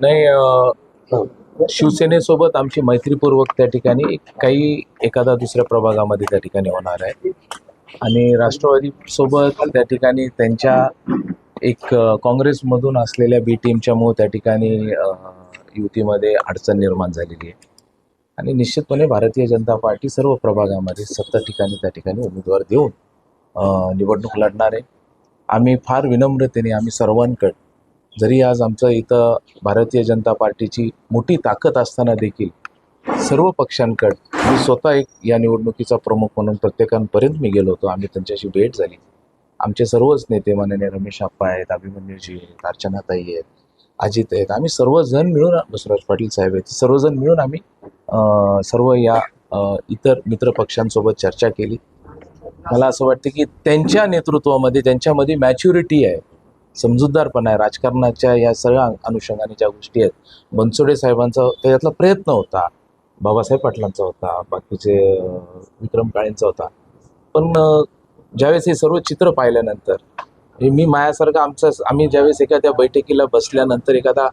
नाही, शिवसेनेसोबत आमची मैत्रीपूर्वक त्या ठिकाणी काही एखादा दुसऱ्या प्रभागामध्ये त्या ठिकाणी होणार आहे आणि राष्ट्रवादी सोबत त्या ठिकाणी त्यांच्या एक काँग्रेसमधून असलेल्या बी टीमच्यामुळे त्या ठिकाणी युतीमध्ये अडचण निर्माण झालेली आहे आणि निश्चितपणे भारतीय जनता पार्टी सर्व प्रभागामध्ये 70 ठिकाणी त्या ठिकाणी उमेदवार देऊन निवडणूक लढणार आहे. आम्ही फार विनम्रतेने आम्ही सर्वांकडे, जरी आज आमचं इथं भारतीय जनता पार्टीची मोठी ताकद असताना देखील सर्व पक्षांकडे मी स्वतः एक या निवडणुकीचा प्रमुख म्हणून प्रत्येकांपर्यंत मी गेलो होतो. आम्ही त्यांच्याशी भेट झाली. आमचे सर्वच नेते माननीय रमेश आप्पा आहेत, अभिमन्यूजी आहेत, अर्चनाताई आहेत, अजित आहेत, आम्ही सर्वजण मिळून, बसवराज पाटील साहेब आहेत, सर्वजण मिळून आम्ही सर्व या इतर मित्र पक्षांसोबत चर्चा केली. मला असं वाटतं की त्यांच्या नेतृत्वामध्ये त्यांच्यामध्ये मॅच्युरिटी आहे, समजूतदारपणा आहे. राजकारणाच्या या सगळ्या अनुषंगाने ज्या गोष्टी आहेत, बनसोडे साहेबांचा त्याच्यातला प्रयत्न होता, बाबासाहेब पाटलांचा होता, बाकीचे विक्रम काळेंचा होता. पण ज्यावेळेस हे सर्व चित्र पाहिल्यानंतर मी माझ्यासारखं आम्ही ज्यावेळेस एखाद्या बैठकीला बसल्यानंतर एखादा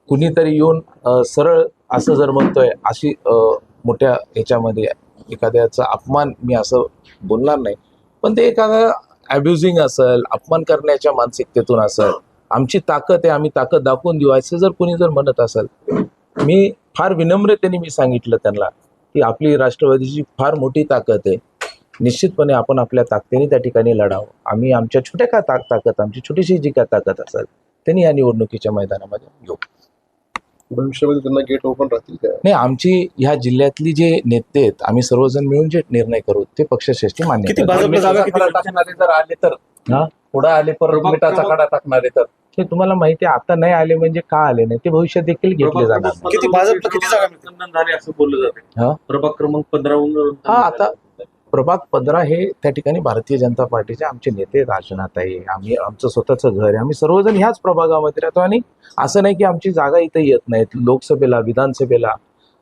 कुणीतरी येऊन सरळ असं जर म्हणतोय, अशी मोठ्या ह्याच्यामध्ये एखाद्याचा अपमान मी असं बोलणार नाही, पण ते एखादा ॲब्युझिंग असेल, अपमान करण्याच्या मानसिकतेतून असेल, आमची ताकद आहे, आम्ही ताकद दाखवून देऊ असं जर कोणी जर म्हणत असेल, मी फार विनम्रतेने मी सांगितलं त्यांना की आपली राष्ट्रवादीची फार मोठी ताकद आहे, निश्चितपणे आपण आपल्या ताकदीने त्या ठिकाणी लढावं. आम्ही आमच्या छोट्या का ताकद, आमची छोटीशी जी काय ताकद असेल त्यांनी या निवडणुकीच्या मैदानामध्ये घेऊ. भविष्यामध्ये त्यांना गेट ओपन राहतील का? नाही, आमची ह्या जिल्ह्यातली जे नेते आहेत, आम्ही सर्वजण मिळून जे निर्णय करू ते पक्षश्रेष्ठी मान्य जर आले तर पुढे आले पर मिठाचा खडा टाकणारे तर हे तुम्हाला माहिती आहे. आता नाही आले म्हणजे का आले नाही ते भविष्यात देखील घेतले जाणार. किती भाजपला किती जागा झाले असं बोललं जाते. प्रभाग क्रमांक 15 आता प्रभाग 15 हे त्या ठिकाणी भारतीय जनता पार्टीचे आमचे नेते अर्चनाताई, आम्ही आमचं स्वतःचं घर आहे, आम्ही सर्वजण ह्याच प्रभागामध्ये राहतो आणि असं नाही की आमची जागा इथं येत नाहीत. लोकसभेला, विधानसभेला,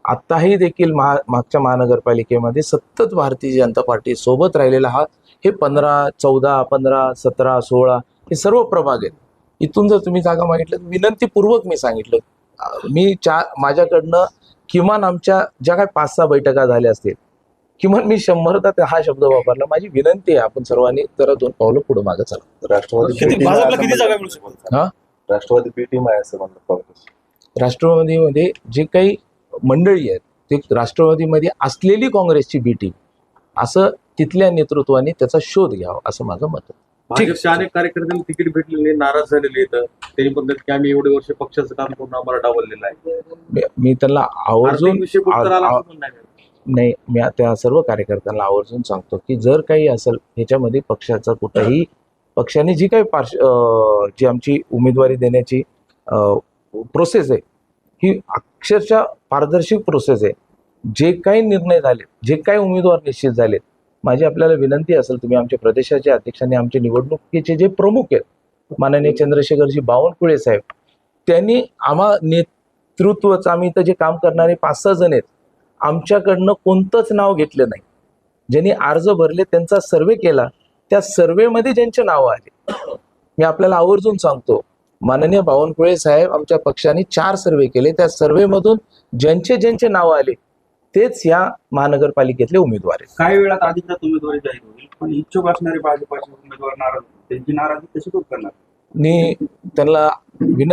आत्ताही देखील मागच्या महानगरपालिकेमध्ये सतत भारतीय जनता पार्टी सोबत राहिलेला हे 15, 14, 15, 17, 16 हे सर्व प्रभाग आहेत. इथून जर तुम्ही जागा मागितलं, विनंतीपूर्वक मी सांगितलं, माझ्याकडनं किमान आमच्या ज्या काही 5-6 बैठका झाल्या असतील, किमान मी 100दा हा शब्द वापरला. माझी विनंती आहे, आपण सर्वांनी जरा 2 पावलं पुढे मागे चला. राष्ट्रवादी बी टीम आहे असं म्हणलं काँग्रेस. राष्ट्रवादीमध्ये जे काही मंडळी आहेत ते राष्ट्रवादीमध्ये असलेली काँग्रेसची बी टीम, असं तिथल्या नेतृत्वाने त्याचा शोध घ्यावा असं माझं मत आहे. भाजपच्या अनेक कार्यकर्त्यांनी तिकीट भेटलेले नाराज झालेले आहेत. त्यांनी म्हणतात की आम्ही एवढे वर्ष पक्षाचं काम करून आम्हाला डावललेलं आहे. मी त्यांना आवर्जून नाही, मी त्या सर्व कार्यकर्त्यांना आवर्जून सांगतो की जर काही असेल ह्याच्यामध्ये पक्षाचा कुठेही, पक्षाने जी काही जी आमची उमेदवारी देण्याची प्रोसेस आहे ही अक्षरशः पारदर्शक प्रोसेस आहे. जे काही निर्णय झाले, जे काही उमेदवार निश्चित झालेत, माझी आपल्याला विनंती असेल, तुम्ही आमच्या प्रदेशाचे अध्यक्ष आणि आमचे निवडणुकीचे जे प्रमुख आहेत माननीय चंद्रशेखरजी बावनकुळे साहेब, त्यांनी नेतृत्वाचं, आम्ही इथं जे काम करणारे 5-6 जण आहेत, आमच्याकडनं कोणतंच नाव घेतलं नाही. ज्यांनी अर्ज भरले त्यांचा सर्वे केला, त्या सर्वेमध्ये ज्यांचे नाव आले, मी आपल्याला आवर्जून सांगतो, माननीय बावनकुळे साहेब आमच्या पक्षाने 4 सर्वे केले, त्या सर्वेमधून ज्यांचे नाव आले तेच या महानगरपालिकेतले उमेदवार आहेत. काही वेळात अधिकृत उमेदवारी जाहीर होईल, पण इच्छुक असणारे भाजपाचे उमेदवार नाराज, त्यांची नाराजी कशी दूर करणार? मी त्यांना